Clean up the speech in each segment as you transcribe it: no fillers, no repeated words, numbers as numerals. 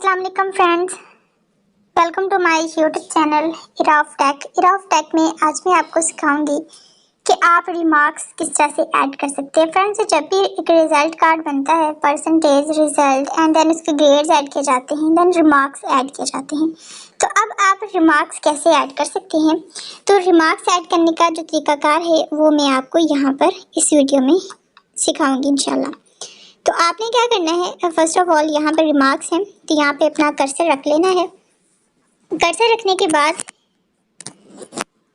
अस्सलाम वालेकुम friends, welcome to my YouTube channel Iraf tech. Iraf tech में आज मैं आपको सिखाऊंगी कि आप रिमार्क्स किस तरह से ऐड कर सकते हैं। फ्रेंड्स, जब भी एक रिजल्ट कार्ड बनता है, परसेंटेज रिजल्ट एंड देन उसके ग्रेड्स ऐड किए जाते हैं, देन रिमार्क्स ऐड किए जाते हैं। तो अब आप रिमार्क्स कैसे ऐड कर सकते हैं, तो रिमार्क्स ऐड करने का जो तरीकाकार है वो मैं आपको यहाँ पर इस वीडियो में सिखाऊंगी इंशाल्लाह। तो आपने क्या करना है, फर्स्ट ऑफ ऑल यहाँ पर रिमार्क्स हैं तो यहाँ पे अपना कर्सर रख लेना है। कर्सर रखने के बाद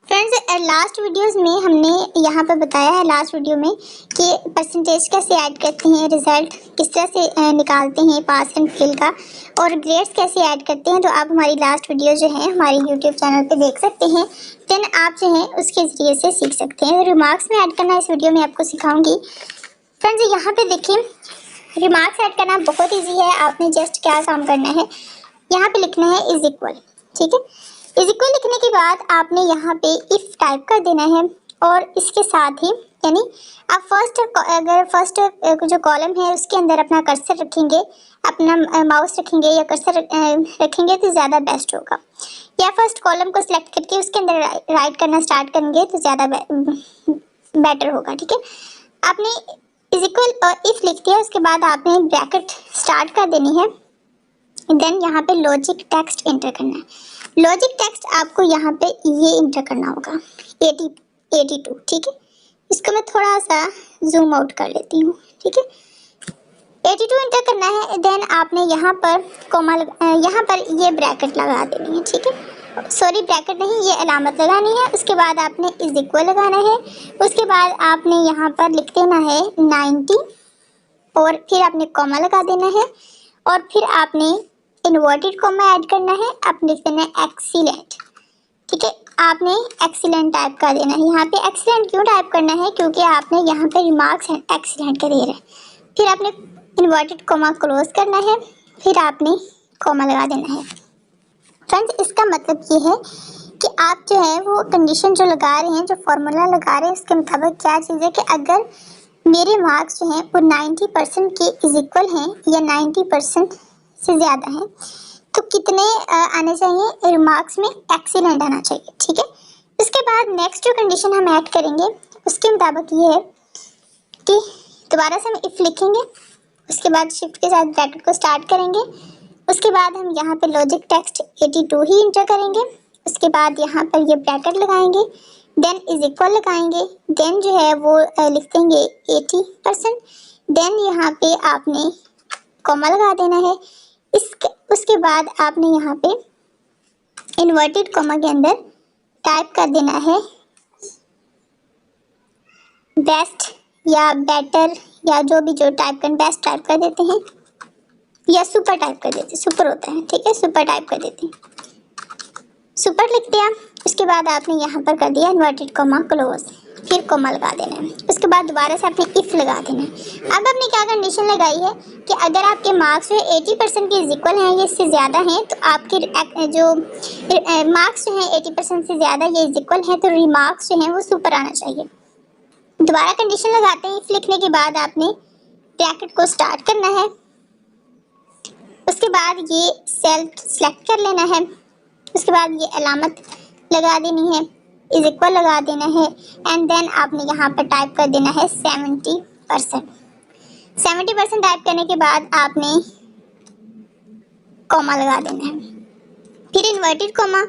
फ्रेंड्स, लास्ट वीडियोस में हमने यहाँ पर बताया है, लास्ट वीडियो में, कि परसेंटेज कैसे ऐड करते हैं, रिजल्ट किस तरह से निकालते हैं पास एंड फेल का, और ग्रेड्स कैसे ऐड करते हैं। तो आप हमारी लास्ट वीडियो जो है हमारे यूट्यूब चैनल पे देख सकते हैं, देन आप जो है उसके ज़रिए से सीख सकते हैं। रिमार्क्स में ऐड करना इस वीडियो में आपको सिखाऊंगी। फ्रेंड्स, यहाँ पे देखिए, रिमार्क्स ऐड करना बहुत इजी है। आपने जस्ट क्या काम करना है, यहाँ पे लिखना है इज इक्वल, ठीक है। इज इक्वल लिखने के बाद आपने यहाँ पे इफ टाइप कर देना है, और इसके साथ ही यानी आप फर्स्ट जो कॉलम है उसके अंदर अपना कर्सर रखेंगे, अपना माउस रखेंगे या कर्सर रखेंगे तो ज़्यादा बेस्ट होगा। या फर्स्ट कॉलम को सिलेक्ट करके उसके अंदर राइट करना स्टार्ट करेंगे तो ज़्यादा बेटर होगा, ठीक है। आपने इज इक्वल और इफ लिख दिया, उसके बाद आपने ब्रैकेट स्टार्ट कर देनी है, देन यहाँ पे लॉजिक टेक्स्ट एंटर करना है। लॉजिक टेक्स्ट आपको यहाँ पे ये एंटर करना होगा 82, ठीक है। इसको मैं थोड़ा सा जूम आउट कर लेती हूँ, ठीक है। 82 एंटर करना है, देन आपने यहाँ पर यहाँ पर ये ब्रैकेट लगा देनी है, ठीक है। सॉरी, ब्रैकेट नहीं, ये अलामत लगानी है। उसके बाद आपने इज इक्वल लगाना है। उसके बाद आपने यहाँ पर लिख देना है 90, और फिर आपने कॉमा लगा देना है, और फिर आपने इन्वर्टेड कॉमा ऐड करना है। आपने लिख देना है एक्सीलेंट, ठीक है। आपने एक्सीलेंट टाइप कर देना है। यहाँ पे एक्सीलेंट क्यों टाइप करना है, क्योंकि आपने यहाँ पे रिमार्क्स एक्सीलेंट का दे रहे हैं। फिर आपने इन्वर्टेड कॉमा क्लोज करना है, फिर आपने कॉमा लगा देना है। फ्रेंड्स, इसका मतलब ये है कि आप जो है वो कंडीशन जो लगा रहे हैं, जो फार्मूला लगा रहे हैं, उसके मुताबिक क्या चीज़ है कि अगर मेरे मार्क्स जो हैं वो 90% के इज इक्वल हैं या 90% से ज़्यादा हैं, तो कितने आने चाहिए, रिमार्क्स में एक्सीलेंट आना चाहिए, ठीक है। उसके बाद नेक्स्ट जो कंडीशन हम ऐड करेंगे उसके मुताबिक ये है कि दोबारा से हम इफ़ लिखेंगे, उसके बाद शिफ्ट के साथ ब्रैकेट को स्टार्ट करेंगे। उसके बाद हम यहाँ पे लॉजिक टेक्स्ट 82 ही इंटर करेंगे। उसके बाद यहाँ पर ये ब्रैकेट लगाएंगे, देन इज इक्वल लगाएंगे, देन जो है वो लिख देंगे 80%, देन यहाँ पे आपने कॉमा लगा देना है। उसके बाद आपने यहाँ पे इन्वर्टेड कॉमा के अंदर टाइप कर देना है बेस्ट या बेटर, या जो भी जो टाइप कर, बेस्ट टाइप कर देते हैं या सुपर टाइप कर देते हैं, सुपर होता है, ठीक है, सुपर टाइप कर देते हैं, सुपर लिख दिया। उसके बाद आपने यहाँ पर कर दिया इन्वर्टेड कॉमा क्लोज, फिर कॉमा लगा देना है। उसके बाद दोबारा से आपने इफ लगा देना है। अब आपने क्या कंडीशन लगाई है कि अगर आपके मार्क्स जो 80% के इज इक्वल हैं, ये इससे ज़्यादा हैं, तो आपके जो मार्क्स जो हैं 80% से ज़्यादा ये इज इक्वल हैं, तो रिमार्क्स जो हैं वो सुपर आना चाहिए। दोबारा कंडीशन लगाते हैं। इफ लिखने के बाद आपने ब्रैकेट को स्टार्ट करना है। उसके बाद ये सेल सेलेक्ट कर लेना है। उसके बाद ये अलामत लगा देनी है, इज इक्वल लगा देना है, एंड देन आपने यहाँ पर टाइप कर देना है 70%। 70% टाइप करने के बाद आपने कॉमा लगा देना है, फिर इन्वर्टेड कॉमा।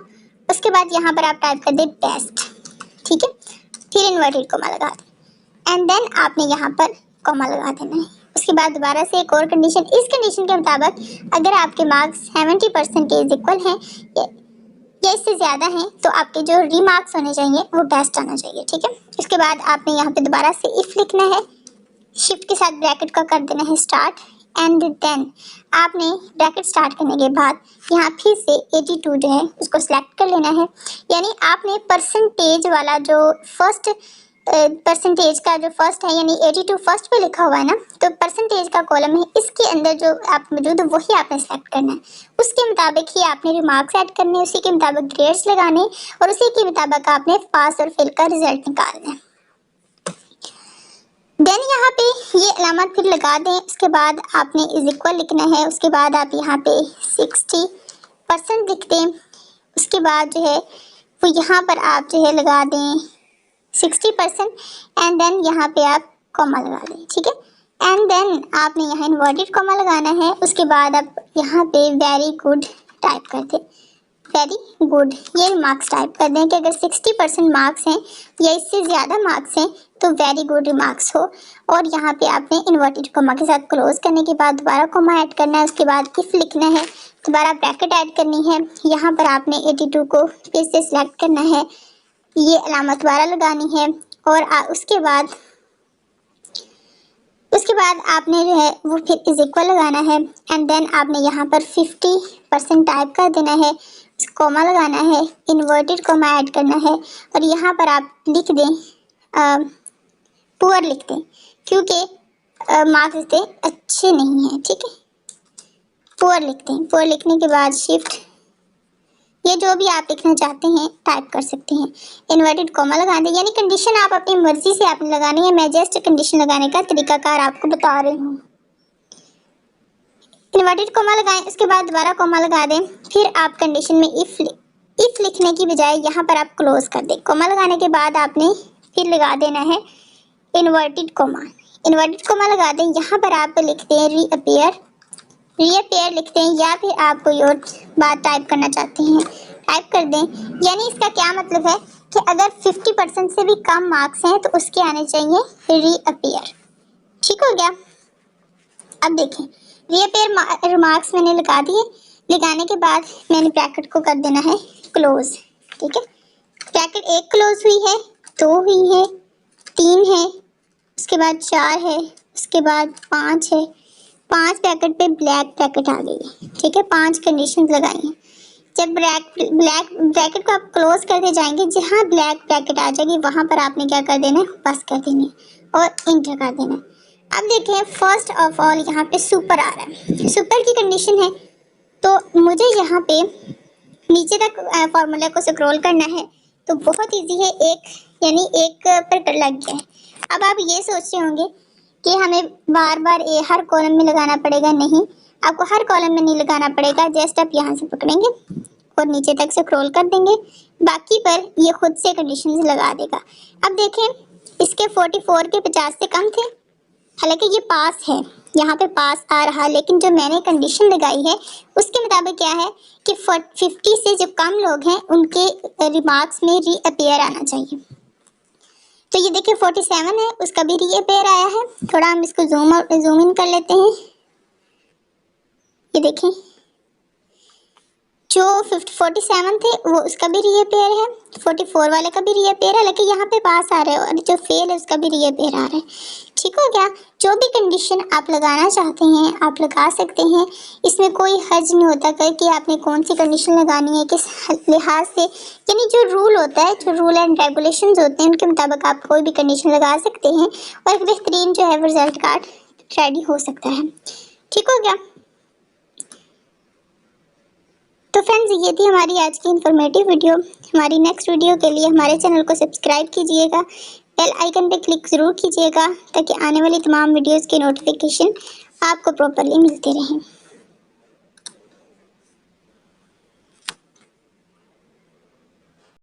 उसके बाद यहाँ पर आप टाइप कर दे बेस्ट, ठीक है, फिर इन्वर्टेड कॉमा लगा दें, एंड देन आपने यहाँ पर कॉमा लगा देना है। उसके बाद दोबारा से एक और कंडीशन, इस कंडीशन के मुताबिक अगर आपके मार्क्स 70% के इज इक्वल हैं या इससे ज़्यादा हैं, तो आपके जो रीमार्क्स होने चाहिए वो बेस्ट आना चाहिए, ठीक है। इसके बाद आपने यहाँ पे दोबारा से इफ़ लिखना है, शिफ्ट के साथ ब्रैकेट का कर देना है स्टार्ट, एंड देन आपने ब्रैकेट स्टार्ट करने के बाद यहाँ फिर से 82 जो है उसको सिलेक्ट कर लेना है। यानी आपने परसेंटेज वाला जो फर्स्ट परसेंटेज का जो फर्स्ट है, यानी 82 फर्स्ट पे लिखा हुआ है ना, तो परसेंटेज का कॉलम है, इसके अंदर जो आप मौजूद है वही आपने सेलेक्ट करना है। उसके मुताबिक ही आपने रिमार्क्स ऐड करने, उसी के मुताबिक ग्रेड्स लगाने, और उसी के मुताबिक आपने पास और फेल का रिजल्ट निकालना है। देन यहाँ पे ये अलामत फिर लगा दें। उसके बाद आपने इज इक्वल लिखना है। उसके बाद आप यहाँ पे 60% लिख दें। उसके बाद जो है वो यहाँ पर आप जो है लगा दें 60% एंड देन यहाँ पे आप कॉमा लगा दें, ठीक है। एंड देन आपने यहाँ इन्वर्टेड कॉमा लगाना है। उसके बाद आप यहाँ पे वेरी गुड टाइप कर दें, वेरी गुड ये मार्क्स टाइप कर दें कि अगर 60% मार्क्स हैं या इससे ज़्यादा मार्क्स हैं तो वेरी गुड मार्क्स हो। और यहाँ पे आपने इन्वर्टेड कॉमा के साथ क्लोज करने के बाद दोबारा कॉमा ऐड करना है। उसके बाद इफ लिखना है, दोबारा ब्रैकेट ऐड करनी है। यहाँ पर आपने 82 को फिर से सिलेक्ट करना है, ये अलामत दोबारा लगानी है। और उसके बाद आपने जो है वो फिर इज इक्वल लगाना है एंड देन आपने यहाँ पर 50% टाइप कर देना है, कॉमा लगाना है, इन्वर्टेड कॉमा ऐड करना है। और यहाँ पर आप लिख दें पुअर लिख दें क्योंकि मार्क्स इससे अच्छे नहीं हैं, ठीक है। पुअर लिख दें। पुअर लिखने के बाद शिफ्ट, ये जो भी आप लिखना चाहते हैं टाइप कर सकते हैं। इन्वर्टेड कॉमा लगा दें, यानी कंडीशन आप अपनी मर्जी से आपने लगानी है। मैं जस्ट कंडीशन लगाने का तरीकाकार आपको बता रही हूँ। इन्वर्टेड कॉमा लगाएं, उसके बाद दोबारा कॉमा लगा दें। फिर आप कंडीशन में इफ लिखने की बजाय यहाँ पर आप क्लोज कर दें। कॉमा लगाने के बाद आपने फिर लगा देना है इन्वर्टेड कॉमा। इन्वर्टेड कॉमा लगा दें, यहाँ पर आप लिखते हैं रीअपीयर लिखते हैं, या फिर आप कोई और बात टाइप करना चाहते हैं टाइप कर दें। यानी इसका क्या मतलब है कि अगर 50% से भी कम मार्क्स हैं तो उसके आने चाहिए रीअपीयर, ठीक हो गया। अब देखें रीअपीयर मार्क्स मैंने लगा दिए। लगाने के बाद मैंने ब्रैकेट को कर देना है क्लोज, ठीक है। ब्रैकेट 1 क्लोज हुई है, 2 हुई है, 3 है, उसके बाद 4 है, उसके बाद 5 है। 5 ब्रैकेट पे ब्लैक ब्रैकेट आ गई है, ठीक है। 5 कंडीशंस लगाई हैं। जब ब्लैक ब्रैकेट को आप क्लोज करते जाएंगे, जहाँ ब्लैक ब्रैकेट आ जाएगी वहाँ पर आपने क्या कर देना है, बस कर देना है और इंटर कर देना है। अब देखें फर्स्ट ऑफ ऑल यहाँ पे सुपर आ रहा है, सुपर की कंडीशन है तो मुझे यहाँ पे नीचे तक फार्मूला को स्क्रॉल करना है तो बहुत इजी है, एक पर लग गया है। अब आप ये सोच रहे होंगे कि हमें बार बार हर कॉलम में लगाना पड़ेगा। नहीं, आपको हर कॉलम में नहीं लगाना पड़ेगा। जस्ट आप यहाँ से पकड़ेंगे और नीचे तक स्क्रॉल कर देंगे, बाकी पर ये खुद से कंडीशन लगा देगा। अब देखें इसके 44 के 50 से कम थे, हालांकि ये पास है, यहाँ पे पास आ रहा, लेकिन जो मैंने कंडीशन लगाई है उसके मुताबिक क्या है कि 50 से जो कम लोग हैं उनके रिमार्क्स में रीअपीयर आना चाहिए। तो ये देखिए 47 है, उसका भी रीअपीयर आया है। थोड़ा हम इसको जूम इन कर लेते हैं। ये देखें जो 47 थे वो उसका भी रीअपीयर है, 44 वाले का भी रीअपीयर है, लेकिन यहाँ पे पास आ रहा है और जो फेल है उसका भी रीअपीयर आ रहा है, ठीक हो गया। जो भी कंडीशन आप लगाना चाहते हैं आप लगा सकते हैं, इसमें कोई हर्ज नहीं होता कि आपने कौन सी कंडीशन लगानी है, किस लिहाज से। यानी जो रूल होता है, जो रूल एंड रेगुलेशंस होते हैं उनके मुताबिक आप कोई भी कंडीशन लगा सकते हैं और एक बेहतरीन जो है रिजल्ट कार्ड रेडी हो सकता है, ठीक हो गया। तो फ्रेंड्स ये थी हमारी आज की इन्फॉर्मेटिव वीडियो। हमारी नेक्स्ट वीडियो के लिए हमारे चैनल को सब्सक्राइब कीजिएगा, बेल आइकन पे क्लिक ज़रूर कीजिएगा ताकि आने वाली तमाम वीडियोस के नोटिफिकेशन आपको प्रॉपरली मिलते रहें।